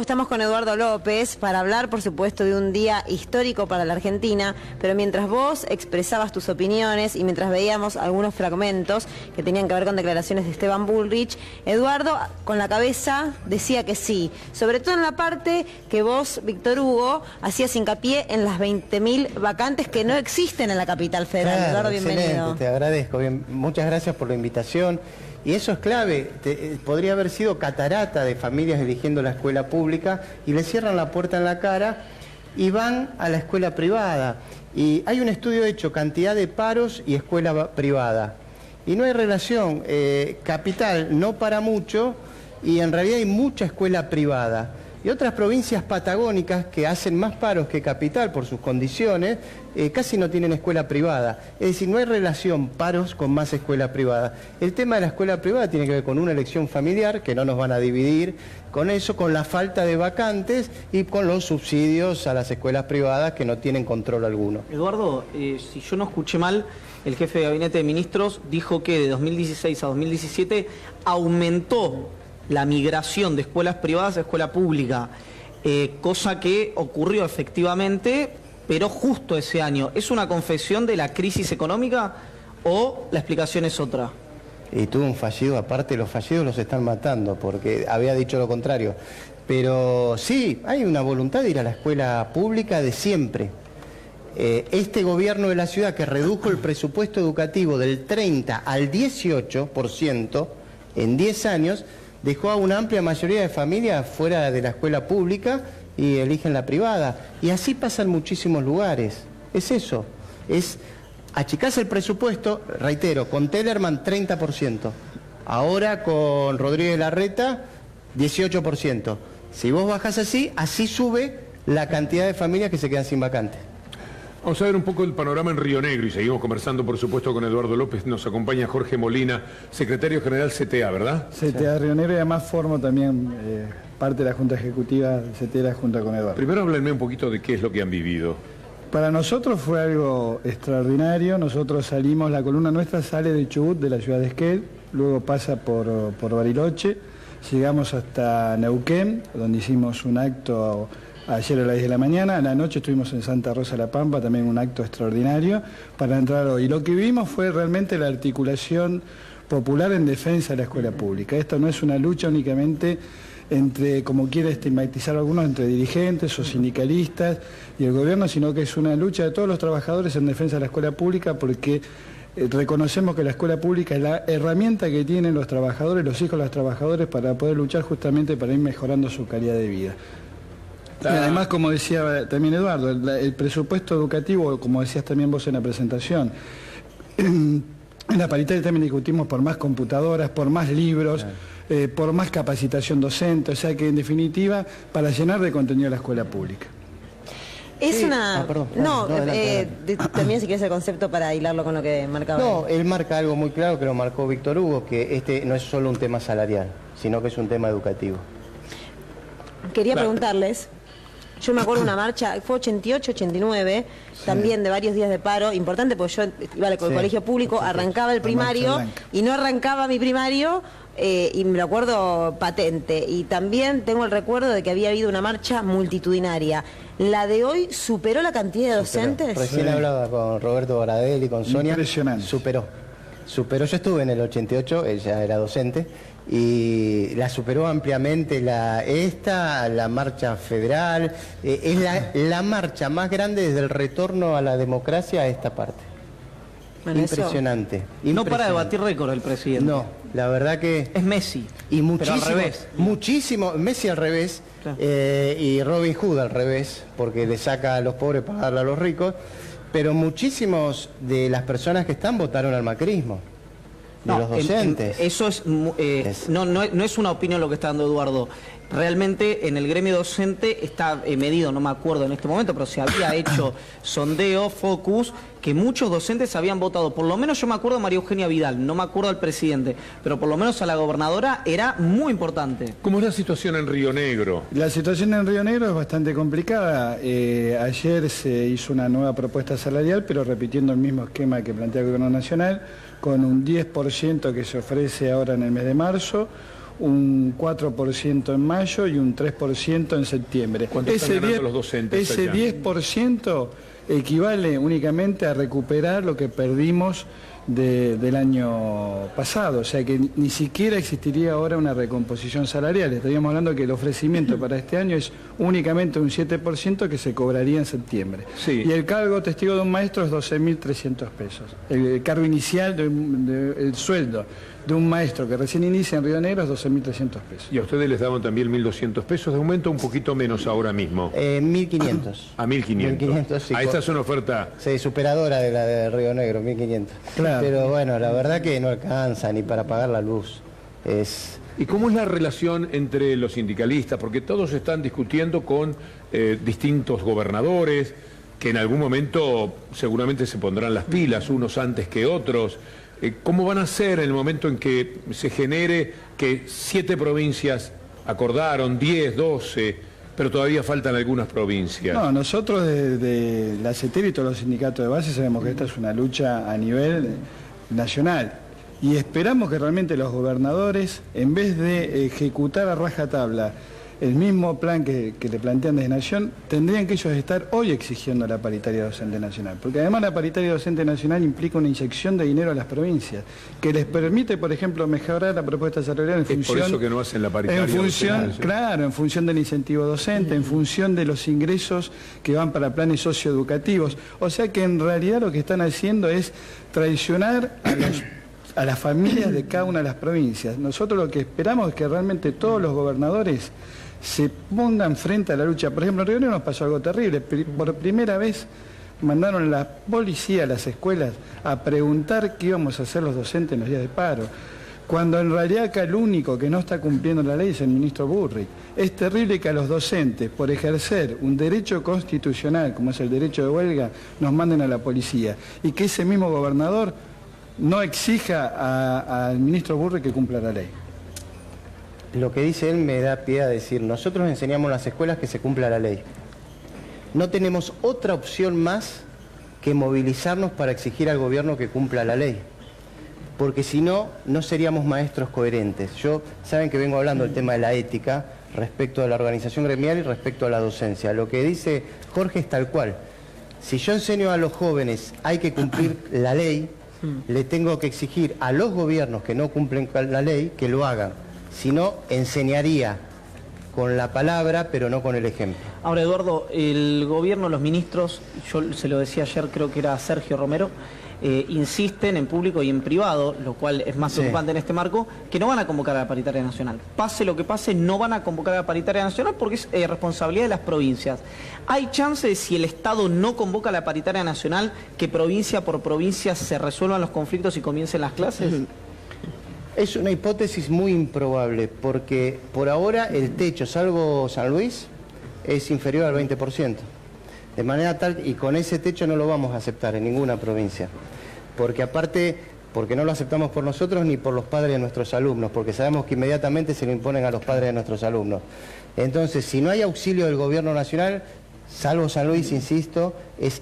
Estamos con Eduardo López para hablar, por supuesto, de un día histórico para la Argentina, pero mientras vos expresabas tus opiniones y mientras veíamos algunos fragmentos que tenían que ver con declaraciones de Esteban Bullrich, Eduardo con la cabeza decía que sí, sobre todo en la parte que vos, Víctor Hugo, hacías hincapié en las 20.000 vacantes que no existen en la capital federal. Claro, Eduardo, bienvenido. Excelente, te agradezco. Bien, muchas gracias por la invitación. Y eso es clave, podría haber sido catarata de familias eligiendo la escuela pública y le cierran la puerta en la cara y van a la escuela privada. Y hay un estudio hecho, cantidad de paros y escuela privada. Y no hay relación, capital no para mucho y en realidad hay mucha escuela privada. Y otras provincias patagónicas que hacen más paros que capital por sus condiciones, casi no tienen escuela privada. Es decir, no hay relación paros con más escuela privada. El tema de la escuela privada tiene que ver con una elección familiar, que no nos van a dividir, con eso, con la falta de vacantes y con los subsidios a las escuelas privadas que no tienen control alguno. Eduardo, si yo no escuché mal, el jefe de Gabinete de Ministros dijo que de 2016 a 2017 aumentó la migración de escuelas privadas a escuela pública, cosa que ocurrió efectivamente, pero justo ese año. ¿Es una confesión de la crisis económica o la explicación es otra? Y tuvo un fallido, aparte los fallidos los están matando, porque había dicho lo contrario. Pero sí, hay una voluntad de ir a la escuela pública de siempre. Este gobierno de la ciudad que redujo el presupuesto educativo del 30 al 18% en 10 años, dejó a una amplia mayoría de familias fuera de la escuela pública y eligen la privada. Y así pasa en muchísimos lugares. Es eso, es achicarse el presupuesto, reitero, con Tellerman 30%, ahora con Rodríguez Larreta 18%. Si vos bajás así, así sube la cantidad de familias que se quedan sin vacantes. Vamos a ver un poco el panorama en Río Negro y seguimos conversando, por supuesto, con Eduardo López. Nos acompaña Jorge Molina, secretario general CTA, ¿verdad? CTA Río Negro y además formo también parte de la Junta Ejecutiva de CTA junto con Eduardo. Primero háblenme un poquito de qué es lo que han vivido. Para nosotros fue algo extraordinario. Nosotros salimos, la columna nuestra sale de Chubut, de la ciudad de Esquel, luego pasa por Bariloche, llegamos hasta Neuquén, donde hicimos un acto ayer a las 10 de la mañana, a la noche estuvimos en Santa Rosa de la Pampa, también un acto extraordinario para entrar hoy. Y lo que vimos fue realmente la articulación popular en defensa de la escuela pública. Esto no es una lucha únicamente entre, como quiere estigmatizar algunos, entre dirigentes o sindicalistas y el gobierno, sino que es una lucha de todos los trabajadores en defensa de la escuela pública, porque reconocemos que la escuela pública es la herramienta que tienen los trabajadores, los hijos de los trabajadores, para poder luchar justamente para ir mejorando su calidad de vida. Y además, como decía también Eduardo, el presupuesto educativo, como decías también vos en la presentación, en la paritaria también discutimos por más computadoras, por más libros, por más capacitación docente, o sea que en definitiva, para llenar de contenido la escuela pública. Es sí. una... Perdón, también si quieres el concepto para hilarlo con lo que marcaba. No, él marca algo muy claro que lo marcó Víctor Hugo, que este no es solo un tema salarial, sino que es un tema educativo. Quería preguntarles... Yo me acuerdo de una marcha, fue 88, 89, sí, también de varios días de paro, importante porque yo iba al colegio público, arrancaba el primario y no arrancaba mi primario y me lo acuerdo patente. Y también tengo el recuerdo de que había habido una marcha multitudinaria. ¿La de hoy superó la cantidad de docentes? Recién hablaba con Roberto Baradel y con Sonia. Impresionante. Superó. Yo estuve en el 88, ella era docente, y la superó ampliamente la marcha federal. Es la marcha más grande desde el retorno a la democracia a esta parte. Bueno, impresionante. No para de batir récord el presidente. No, la verdad que... Es Messi, y muchísimo, pero al revés. Muchísimo, Messi al revés, claro. Y Robin Hood al revés, porque le saca a los pobres para darle a los ricos. Pero muchísimos de las personas que están votaron al macrismo, de los docentes. Eso no es una opinión lo que está dando Eduardo. Realmente en el gremio docente está medido, no me acuerdo en este momento, pero se había hecho sondeo, focus, que muchos docentes habían votado. Por lo menos yo me acuerdo de María Eugenia Vidal, no me acuerdo del presidente, pero por lo menos a la gobernadora era muy importante. ¿Cómo es la situación en Río Negro? La situación en Río Negro es bastante complicada. Ayer se hizo una nueva propuesta salarial, pero repitiendo el mismo esquema que plantea el Gobierno Nacional, con un 10% que se ofrece ahora en el mes de marzo, un 4% en mayo y un 3% en septiembre. ¿Cuánto están ganando los docentes ese allá? 10% equivale únicamente a recuperar lo que perdimos del año pasado, o sea que ni siquiera existiría ahora una recomposición salarial. Estaríamos hablando que el ofrecimiento para este año es únicamente un 7% que se cobraría en septiembre. Sí. Y el cargo testigo de un maestro es 12.300 pesos. El cargo inicial, el sueldo de un maestro que recién inicia en Río Negro es 12.300 pesos. Y a ustedes les daban también 1.200 pesos de aumento, un poquito menos ahora mismo. 1.500. A 1.500. 1.500, sí. Esta es una oferta. Sí, superadora de la de Río Negro, 1.500. Claro. Pero bueno, la verdad que no alcanza ni para pagar la luz. ¿Y cómo es la relación entre los sindicalistas? Porque todos están discutiendo con distintos gobernadores, que en algún momento seguramente se pondrán las pilas, unos antes que otros. ¿Cómo van a hacer en el momento en que se genere que 7 provincias acordaron, 10, 12, pero todavía faltan algunas provincias? No, nosotros de la CETER y todos los sindicatos de base sabemos que esta es una lucha a nivel nacional. Y esperamos que realmente los gobernadores, en vez de ejecutar a rajatabla el mismo plan que le plantean desde Nación, tendrían que ellos estar hoy exigiendo la paritaria docente nacional. Porque además la paritaria docente nacional implica una inyección de dinero a las provincias, que les permite, por ejemplo, mejorar la propuesta salarial en función... Es por eso que no hacen la paritaria docente, ¿sí? Claro, en función del incentivo docente, en función de los ingresos que van para planes socioeducativos. O sea que en realidad lo que están haciendo es traicionar a las familias de cada una de las provincias. Nosotros lo que esperamos es que realmente todos los gobernadores se pongan frente a la lucha. Por ejemplo, en Río Negro nos pasó algo terrible. Por primera vez mandaron la policía a las escuelas a preguntar qué íbamos a hacer los docentes en los días de paro, cuando en realidad acá el único que no está cumpliendo la ley es el ministro Bullrich. Es terrible que a los docentes, por ejercer un derecho constitucional, como es el derecho de huelga, nos manden a la policía, y que ese mismo gobernador no exija al ministro Bullrich que cumpla la ley. Lo que dice él me da pie a decir, nosotros enseñamos en las escuelas que se cumpla la ley. No tenemos otra opción más que movilizarnos para exigir al gobierno que cumpla la ley. Porque si no, no seríamos maestros coherentes. Saben que vengo hablando del tema de la ética respecto a la organización gremial y respecto a la docencia. Lo que dice Jorge es tal cual. Si yo enseño a los jóvenes hay que cumplir la ley, le tengo que exigir a los gobiernos que no cumplen la ley que lo hagan. Si no, enseñaría con la palabra, pero no con el ejemplo. Ahora, Eduardo, el gobierno, los ministros, yo se lo decía ayer, creo que era Sergio Romero, insisten en público y en privado, lo cual es más preocupante en este marco, que no van a convocar a la paritaria nacional. Pase lo que pase, no van a convocar a la paritaria nacional porque es responsabilidad de las provincias. ¿Hay chance de, si el Estado no convoca a la paritaria nacional, que provincia por provincia se resuelvan los conflictos y comiencen las clases? Es una hipótesis muy improbable, porque por ahora el techo, salvo San Luis, es inferior al 20%. De manera tal, y con ese techo no lo vamos a aceptar en ninguna provincia. Porque aparte, porque no lo aceptamos por nosotros ni por los padres de nuestros alumnos, porque sabemos que inmediatamente se lo imponen a los padres de nuestros alumnos. Entonces, si no hay auxilio del gobierno nacional, salvo San Luis, insisto, es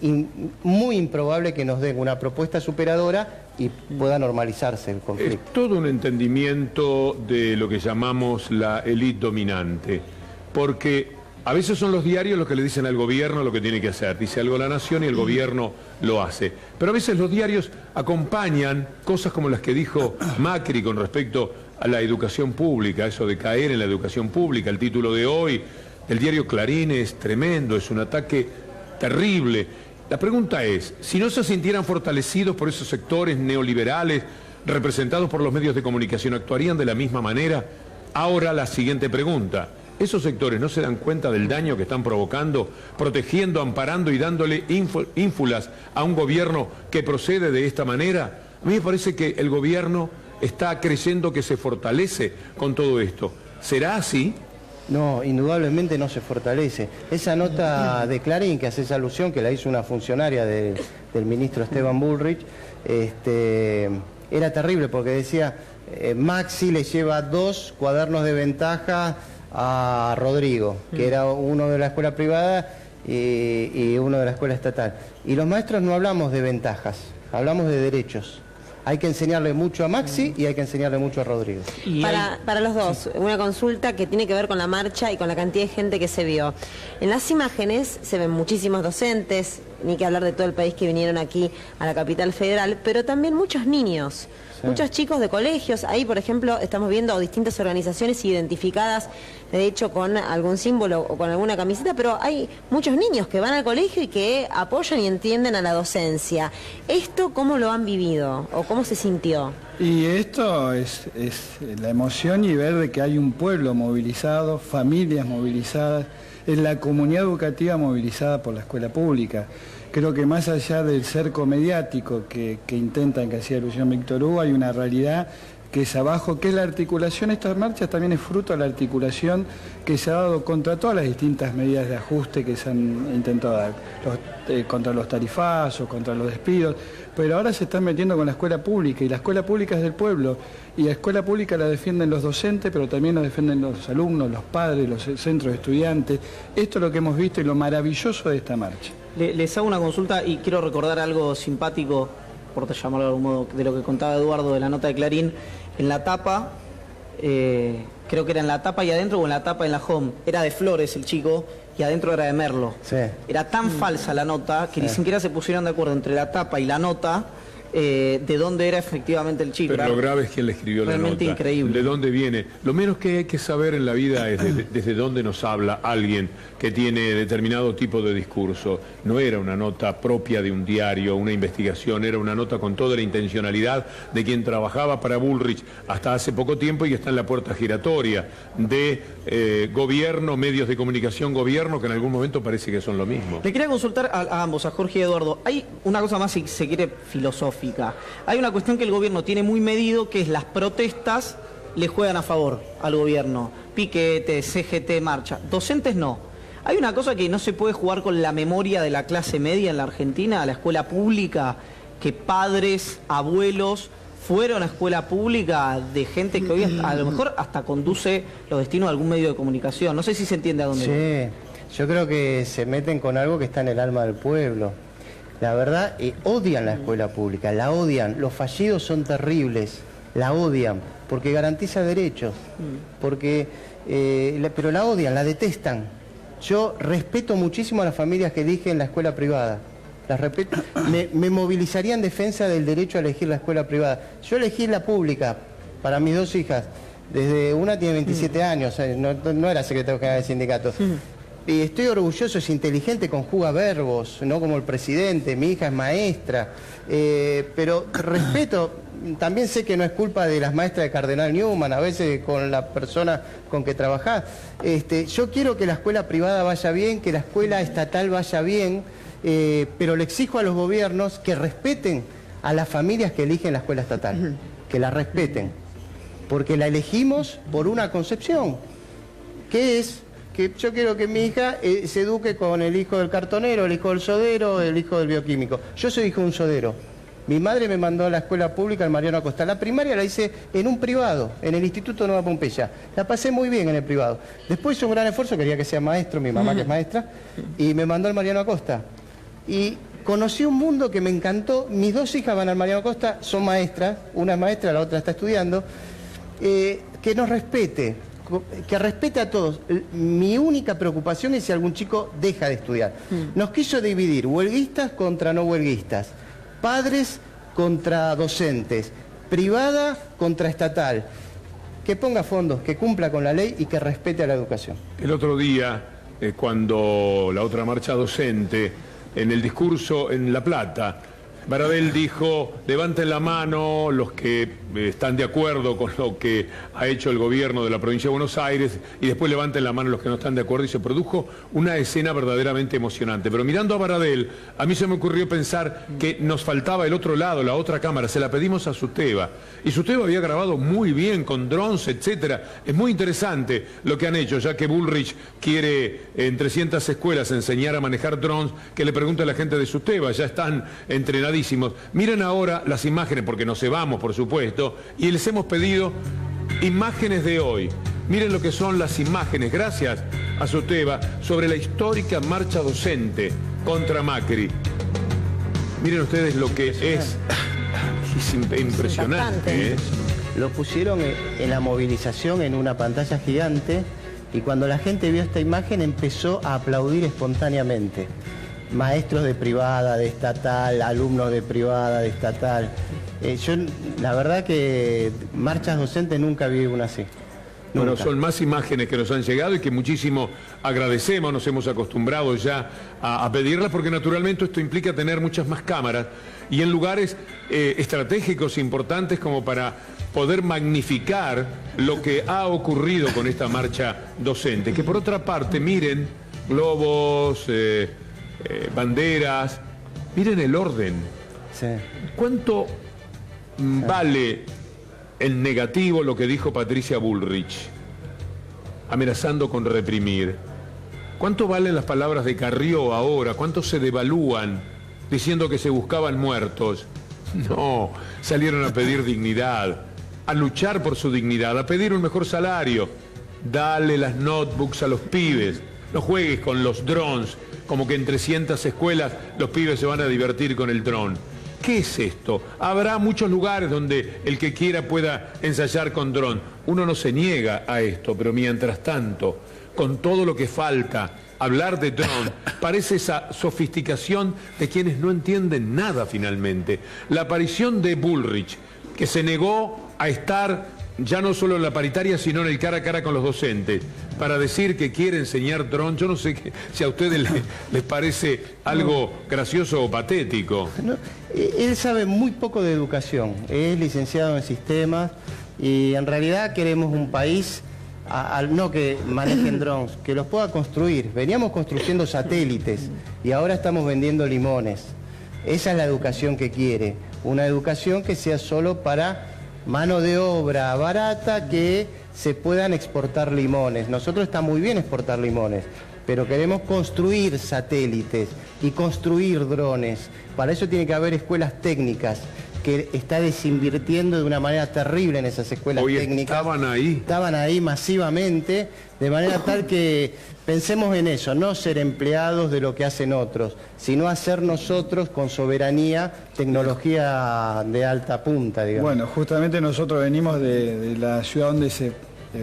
muy improbable que nos den una propuesta superadora y pueda normalizarse el conflicto. Es todo un entendimiento de lo que llamamos la élite dominante, porque a veces son los diarios los que le dicen al gobierno lo que tiene que hacer. Dice algo la nación y el gobierno lo hace. Pero a veces los diarios acompañan cosas como las que dijo Macri con respecto a la educación pública, eso de caer en la educación pública. El título de hoy del diario Clarín es tremendo, es un ataque terrible. La pregunta es, si no se sintieran fortalecidos por esos sectores neoliberales representados por los medios de comunicación, ¿actuarían de la misma manera? Ahora la siguiente pregunta. ¿Esos sectores no se dan cuenta del daño que están provocando, protegiendo, amparando y dándole ínfulas a un gobierno que procede de esta manera? A mí me parece que el gobierno está creyendo que se fortalece con todo esto. ¿Será así? No, indudablemente no se fortalece. Esa nota de Clarín, que hace esa alusión, que la hizo una funcionaria del ministro Esteban Bullrich, era terrible porque decía, Maxi le lleva 2 cuadernos de ventaja a Rodrigo, que era uno de la escuela privada y uno de la escuela estatal. Y los maestros no hablamos de ventajas, hablamos de derechos. Hay que enseñarle mucho a Maxi y hay que enseñarle mucho a Rodrigo. Para los dos, una consulta que tiene que ver con la marcha y con la cantidad de gente que se vio. En las imágenes se ven muchísimos docentes, ni que hablar de todo el país que vinieron aquí a la capital federal, pero también muchos niños. Sí. Muchos chicos de colegios. Ahí, por ejemplo, estamos viendo distintas organizaciones identificadas, de hecho, con algún símbolo o con alguna camiseta, pero hay muchos niños que van al colegio y que apoyan y entienden a la docencia. ¿Esto cómo lo han vivido o cómo se sintió? Y esto es la emoción y ver de que hay un pueblo movilizado, familias movilizadas, es la comunidad educativa movilizada por la escuela pública. Creo que más allá del cerco mediático que intentan, que hacía alusión Víctor Hugo, hay una realidad que es abajo, que es la articulación. Estas marchas también es fruto de la articulación que se ha dado contra todas las distintas medidas de ajuste que se han intentado dar, contra los tarifazos, contra los despidos, pero ahora se están metiendo con la escuela pública, y la escuela pública es del pueblo, y la escuela pública la defienden los docentes, pero también la defienden los alumnos, los padres, los centros de estudiantes. Esto es lo que hemos visto y lo maravilloso de esta marcha. Les hago una consulta y quiero recordar algo simpático, por llamarlo de algún modo, de lo que contaba Eduardo de la nota de Clarín. En la tapa, creo que era en la tapa y adentro, o en la tapa en la home, era de Flores el chico y adentro era de Merlo. Sí. Era tan falsa la nota que ni siquiera se pusieron de acuerdo entre la tapa y la nota de dónde era efectivamente el chico. Pero lo grave es quién le escribió la nota. Realmente increíble. De dónde viene. Lo menos que hay que saber en la vida es desde dónde nos habla alguien que tiene determinado tipo de discurso. No era una nota propia de un diario, una investigación, era una nota con toda la intencionalidad de quien trabajaba para Bullrich hasta hace poco tiempo y que está en la puerta giratoria de gobierno, medios de comunicación, gobierno, que en algún momento parece que son lo mismo. Le quería consultar a ambos, a Jorge y a Eduardo. Hay una cosa más, si se quiere, filosófica. Hay una cuestión que el gobierno tiene muy medido, que es las protestas le juegan a favor al gobierno. Piquete, CGT, marcha. Docentes no. Hay una cosa que no se puede jugar con la memoria de la clase media en la Argentina, la escuela pública, que padres, abuelos fueron a escuela pública de gente que hoy a lo mejor hasta conduce los destinos de algún medio de comunicación. No sé si se entiende a dónde va. Sí, yo creo que se meten con algo que está en el alma del pueblo. La verdad, odian la escuela pública, la odian. Los fallidos son terribles, la odian, porque garantiza derechos, pero la odian, la detestan. Yo respeto muchísimo a las familias que eligen la escuela privada. Las respeto. Me movilizaría en defensa del derecho a elegir la escuela privada. Yo elegí la pública para mis dos hijas. Desde una tiene 27 años, no era secretario general del sindicato. Y estoy orgulloso, es inteligente, conjuga verbos, no como el presidente, mi hija es maestra, pero respeto, también sé que no es culpa de las maestras de Cardenal Newman, a veces con la persona con que trabajás. Yo quiero que la escuela privada vaya bien, que la escuela estatal vaya bien, pero le exijo a los gobiernos que respeten a las familias que eligen la escuela estatal, que la respeten, porque la elegimos por una concepción, que es que yo quiero que mi hija se eduque con el hijo del cartonero, el hijo del sodero, el hijo del bioquímico. Yo soy hijo de un sodero. Mi madre me mandó a la escuela pública, al Mariano Acosta. La primaria la hice en un privado, en el Instituto Nueva Pompeya. La pasé muy bien en el privado. Después hice un gran esfuerzo, quería que sea maestro, mi mamá que es maestra, y me mandó al Mariano Acosta. Y conocí un mundo que me encantó. Mis dos hijas van al Mariano Acosta, son maestras, una es maestra, la otra está estudiando. Que nos respete. Que respete a todos. Mi única preocupación es si algún chico deja de estudiar. Nos quiso dividir huelguistas contra no huelguistas, padres contra docentes, privada contra estatal. Que ponga fondos, que cumpla con la ley y que respete a la educación. El otro día, cuando la otra marcha docente, en el discurso en La Plata, Baradel dijo, levanten la mano los que están de acuerdo con lo que ha hecho el gobierno de la provincia de Buenos Aires y después levanten la mano los que no están de acuerdo, y se produjo una escena verdaderamente emocionante. Pero mirando a Baradel, a mí se me ocurrió pensar que nos faltaba el otro lado, la otra cámara. Se la pedimos a Suteva y Suteva había grabado muy bien con drones, etcétera. Es muy interesante lo que han hecho, ya que Bullrich quiere en 300 escuelas enseñar a manejar drones, que le pregunte a la gente de Suteva, ya están entrenados. Miren ahora las imágenes, porque nos cebamos, por supuesto, y les hemos pedido imágenes de hoy. Miren lo que son las imágenes, gracias a Suteva, sobre la histórica marcha docente contra Macri. Miren ustedes lo que es Es impresionante, ¿eh? Lo pusieron en la movilización en una pantalla gigante y cuando la gente vio esta imagen empezó a aplaudir espontáneamente. Maestros de privada, de estatal, alumnos de privada, de estatal. Yo, la verdad que marchas docentes nunca vi una así. Bueno, Nunca. son más imágenes que nos han llegado y que muchísimo agradecemos, nos hemos acostumbrado ya a pedirlas, porque naturalmente esto implica tener muchas más cámaras y en lugares estratégicos importantes como para poder magnificar lo que ha ocurrido con esta marcha docente. Que por otra parte, miren, globos, banderas, miren el orden. Sí. ¿Cuánto vale en negativo lo que dijo Patricia Bullrich, amenazando con reprimir? ¿Cuánto valen las palabras de Carrió ahora? ¿Cuánto se devalúan diciendo que se buscaban muertos? No, salieron a pedir dignidad, a luchar por su dignidad, a pedir un mejor salario. Dale las notebooks a los pibes, no juegues con los drones, como que en 300 escuelas los pibes se van a divertir con el dron. ¿Qué es esto? Habrá muchos lugares donde el que quiera pueda ensayar con dron. Uno no se niega a esto, pero mientras tanto, con todo lo que falta, hablar de dron parece esa sofisticación de quienes no entienden nada finalmente. La aparición de Bullrich, que se negó a estar ya no solo en la paritaria, sino en el cara a cara con los docentes, para decir que quiere enseñar dron. Yo no sé si a ustedes les parece algo gracioso o patético. No, él sabe muy poco de educación, es licenciado en sistemas y en realidad queremos un país, no que manejen drones, que los pueda construir. Veníamos construyendo satélites y ahora estamos vendiendo limones. Esa es la educación que quiere, una educación que sea solo para mano de obra barata, que se puedan exportar limones. Nosotros está muy bien exportar limones, pero queremos construir satélites y construir drones. Para eso tiene que haber escuelas técnicas, que está desinvirtiendo de una manera terrible en esas escuelas Hoy técnicas. estaban ahí Masivamente, de manera tal que pensemos en eso, no ser empleados de lo que hacen otros, sino hacer nosotros con soberanía tecnología de alta punta, digamos. Bueno, justamente nosotros venimos de la ciudad donde se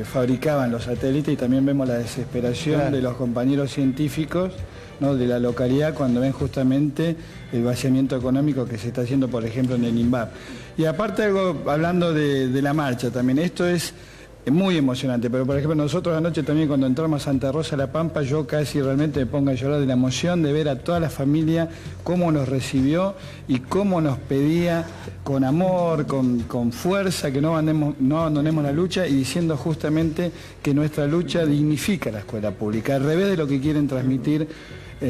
fabricaban los satélites y también vemos la desesperación Claro. de los compañeros científicos, ¿no?, de la localidad cuando ven justamente el vaciamiento económico que se está haciendo, por ejemplo, en el INVAP. Y aparte, algo hablando de la marcha también, esto es muy emocionante, pero por ejemplo nosotros anoche también cuando entramos a Santa Rosa La Pampa, yo casi realmente me pongo a llorar de la emoción de ver a toda la familia cómo nos recibió y cómo nos pedía con amor, con fuerza, que no abandonemos la lucha, y diciendo justamente que nuestra lucha dignifica la escuela pública, al revés de lo que quieren transmitir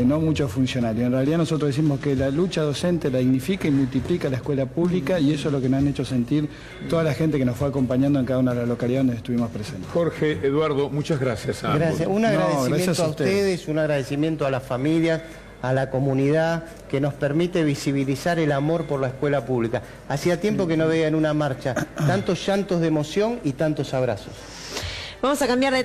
no muchos funcionarios. En realidad nosotros decimos que la lucha docente la dignifica y multiplica la escuela pública, y eso es lo que nos han hecho sentir toda la gente que nos fue acompañando en cada una de las localidades donde estuvimos presentes. Jorge, Eduardo, muchas gracias a ambos. Gracias. Un agradecimiento gracias a a ustedes. ustedes, un agradecimiento a las familias, a la comunidad, que nos permite visibilizar el amor por la escuela pública. Hacía tiempo que no veía en una marcha tantos llantos de emoción y tantos abrazos. Vamos a cambiar de